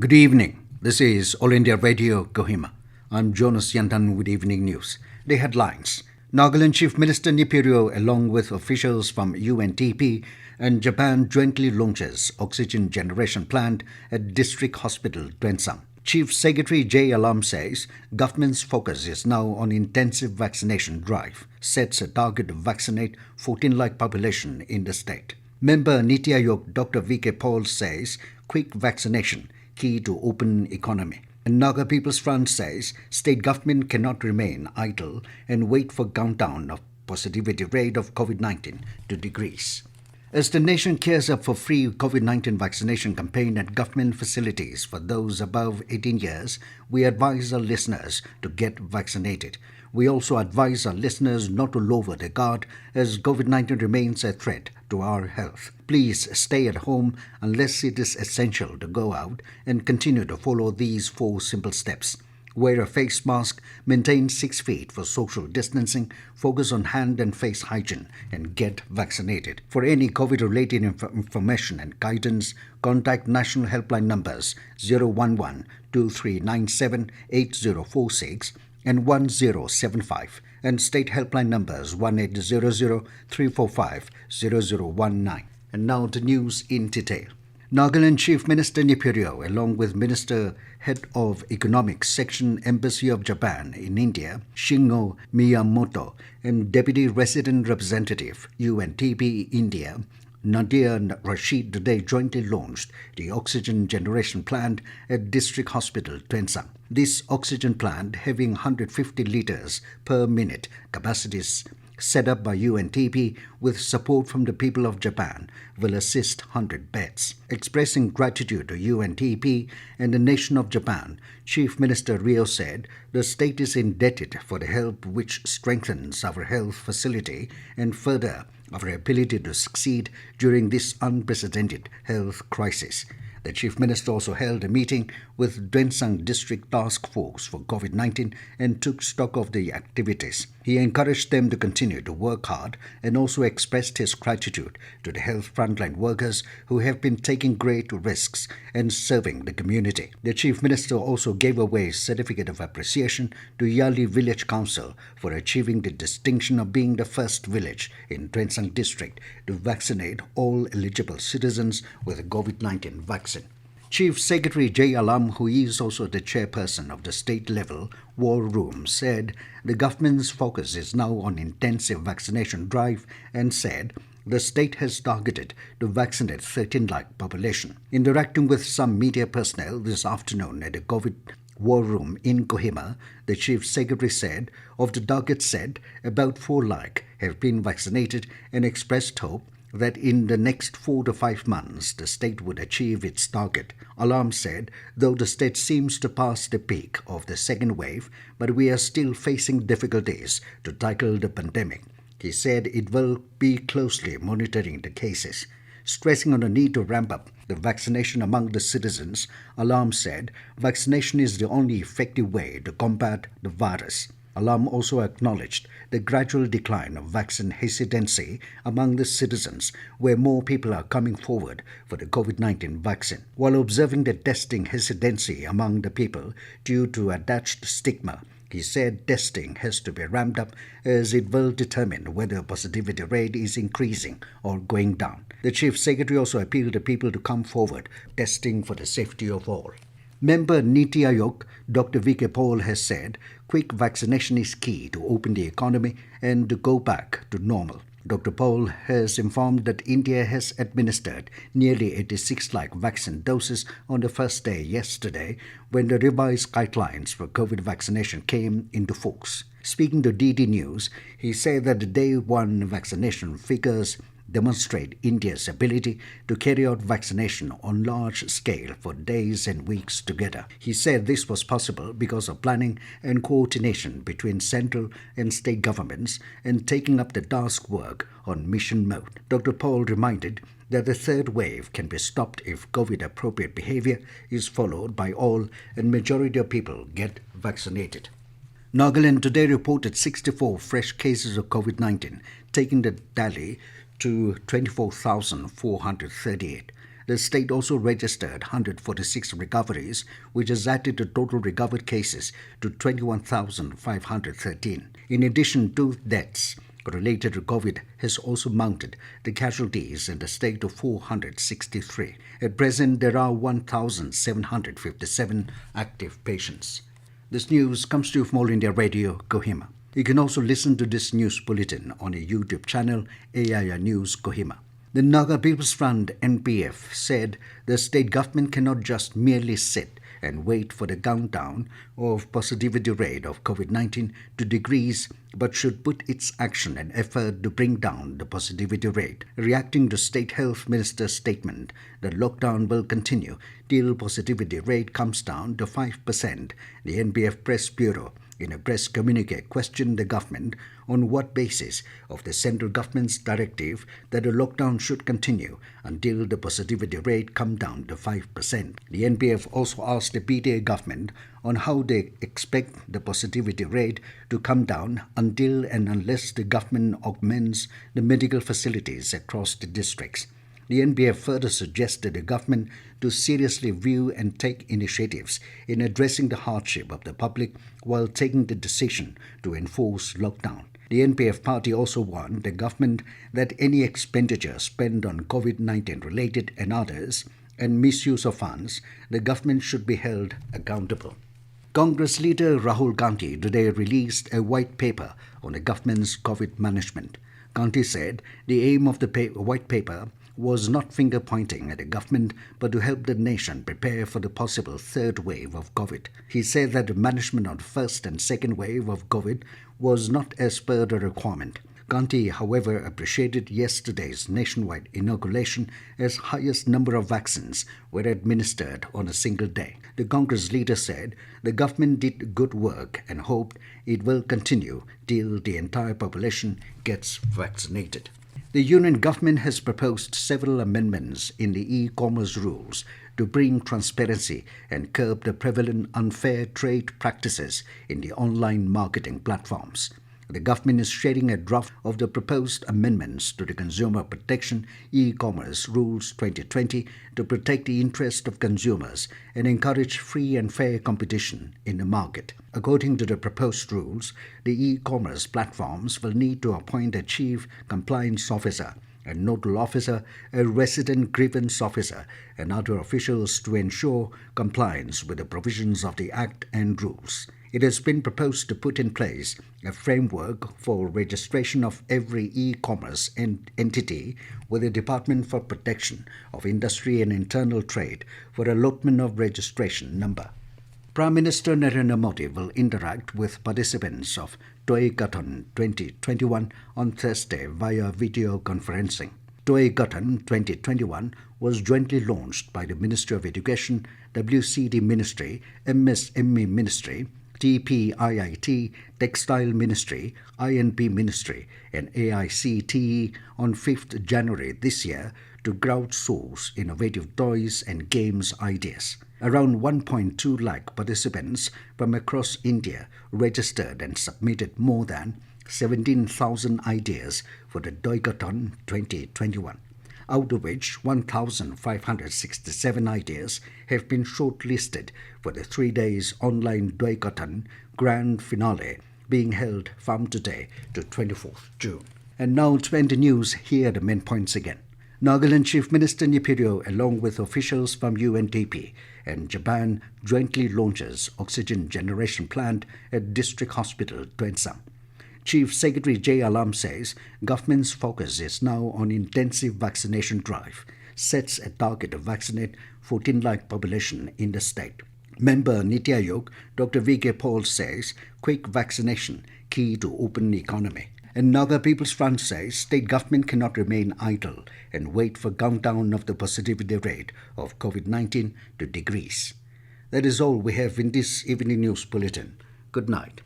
Good evening. This is All India Radio, Kohima. I'm Jonas Yandan with Evening News. The headlines. Nagaland Chief Minister Neiphiu, along with officials from UNDP and Japan, jointly launches oxygen generation plant at District Hospital Tuensang. Chief Secretary J. Alam says government's focus is now on intensive vaccination drive, sets a target to vaccinate 14 lakh population in the state. Member NITI Aayog Dr. V.K. Paul says quick vaccination key to open economy. And Naga People's Front says state government cannot remain idle and wait for countdown of positivity rate of COVID-19 to decrease. As the nation gears up for free COVID-19 vaccination campaign at government facilities for those above 18 years, we advise our listeners to get vaccinated. We also advise our listeners not to lower their guard as COVID-19 remains a threat to our health. Please stay at home unless it is essential to go out and continue to follow these 4 simple steps. Wear a face mask, maintain 6 feet for social distancing, focus on hand and face hygiene, and get vaccinated. For any COVID-related information and guidance, contact national helpline numbers 011-2397-8046 and 1075 and state helpline numbers 1800-345-0019. And now the news in detail. Nagaland Chief Minister Neiphiu, along with Minister Head of Economics Section Embassy of Japan in India, Shingo Miyamoto, and Deputy Resident Representative UNDP India, Nadia Rashid, today jointly launched the oxygen generation plant at District Hospital Tuensang. This oxygen plant, having 150 litres per minute capacities, set up by UNDP with support from the people of Japan, will assist 100 beds. Expressing gratitude to UNDP and the nation of Japan, Chief Minister Rio said the state is indebted for the help which strengthens our health facility and further our ability to succeed during this unprecedented health crisis. The Chief Minister also held a meeting with Tuensang District Task Force for COVID-19 and took stock of the activities. He encouraged them to continue to work hard and also expressed his gratitude to the health frontline workers who have been taking great risks and serving the community. The Chief Minister also gave away a certificate of appreciation to Yali Village Council for achieving the distinction of being the first village in Tuensang District to vaccinate all eligible citizens with a COVID-19 vaccine. Chief Secretary J. Alam, who is also the chairperson of the state-level war room, said the government's focus is now on intensive vaccination drive and said the state has targeted to vaccinate 13 lakh population. Interacting with some media personnel this afternoon at the COVID war room in Kohima, the Chief Secretary said of the target set, about 4 lakh have been vaccinated and expressed hope that in the next 4 to 5 months the state would achieve its target. Alam said, though the state seems to pass the peak of the second wave, but we are still facing difficulties to tackle the pandemic. He said it will be closely monitoring the cases. Stressing on the need to ramp up the vaccination among the citizens, Alam said vaccination is the only effective way to combat the virus. Alam also acknowledged the gradual decline of vaccine hesitancy among the citizens, where more people are coming forward for the COVID-19 vaccine, while observing the testing hesitancy among the people due to attached stigma. He said testing has to be ramped up as it will determine whether positivity rate is increasing or going down. The Chief Secretary also appealed to people to come forward, testing for the safety of all. Member NITI Aayog Dr. V.K. Paul has said quick vaccination is key to open the economy and to go back to normal. Dr. Paul has informed that India has administered nearly 86 lakh vaccine doses on the first day yesterday when the revised guidelines for COVID vaccination came into force. Speaking to DD News, he said that the day 1 vaccination figures demonstrate India's ability to carry out vaccination on large scale for days and weeks together. He said this was possible because of planning and coordination between central and state governments and taking up the task work on mission mode. Dr. Paul reminded that the third wave can be stopped if COVID-appropriate behavior is followed by all and majority of people get vaccinated. Nagaland today reported 64 fresh cases of COVID-19, taking the tally to 24,438. The The state also registered 146 recoveries, which has added the total recovered cases to 21,513. In addition to deaths related to COVID has also mounted the casualties in the state to 463. At present, there are 1,757 active patients. This news comes to you from All India Radio, Kohima. You can also listen to this news bulletin on a YouTube channel, AIR News Kohima. The Naga People's Front NPF said the state government cannot just merely sit and wait for the countdown of positivity rate of COVID-19 to decrease, but should put its action and effort to bring down the positivity rate. Reacting to State Health Minister's statement that lockdown will continue till positivity rate comes down to 5%, the NPF Press Bureau in a press communique questioned the government on what basis of the central government's directive that the lockdown should continue until the positivity rate come down to 5%. The NPF also asked the PTA government on how they expect the positivity rate to come down until and unless the government augments the medical facilities across the districts. The NPF further suggested the government to seriously view and take initiatives in addressing the hardship of the public while taking the decision to enforce lockdown. The NPF party also warned the government that any expenditure spent on COVID-19 related and others and misuse of funds, the government should be held accountable. Congress leader Rahul Gandhi today released a white paper on the government's COVID management. Gandhi said the aim of the white paper was not finger-pointing at the government, but to help the nation prepare for the possible third wave of COVID. He said that the management of the first and second wave of COVID was not as per the requirement. Gandhi, however, appreciated yesterday's nationwide inoculation as highest number of vaccines were administered on a single day. The Congress leader said the government did good work and hoped it will continue till the entire population gets vaccinated. The Union government has proposed several amendments in the e-commerce rules to bring transparency and curb the prevalent unfair trade practices in the online marketing platforms. The government is sharing a draft of the proposed amendments to the Consumer Protection E-Commerce Rules 2020 to protect the interest of consumers and encourage free and fair competition in the market. According to the proposed rules, the e-commerce platforms will need to appoint a chief compliance officer, a nodal officer, a resident grievance officer, and other officials to ensure compliance with the provisions of the Act and rules. It has been proposed to put in place a framework for registration of every e-commerce entity with the Department for Protection of Industry and Internal Trade for allotment of registration number. Prime Minister Narendra Modi will interact with participants of Toy-Gathon 2021 on Thursday via video conferencing. Toy-Gathon 2021 was jointly launched by the Ministry of Education, WCD Ministry, MSME Ministry, TPIIT, Textile Ministry, INP Ministry, and AICTE on 5th January this year to crowdsource innovative toys and games ideas. Around 1.2 lakh participants from across India registered and submitted more than 17,000 ideas for the Toy-Gathon 2021, out of which 1,567 ideas have been shortlisted for the 3 days online Toy-Gathon grand finale being held from today to 24th June. And now to end the news, here are the main points again. Nagaland Chief Minister Neiphiu, along with officials from UNDP and Japan, jointly launches oxygen generation plant at District Hospital Tuensang. Chief Secretary J. Alam says government's focus is now on intensive vaccination drive, sets a target to vaccinate 14 lakh population in the state. Member NITI Aayog, Dr. V.K. Paul says quick vaccination key to open economy. And Naga People's Front says state government cannot remain idle and wait for countdown of the positivity rate of COVID-19 to decrease. That is all we have in this evening news bulletin. Good night.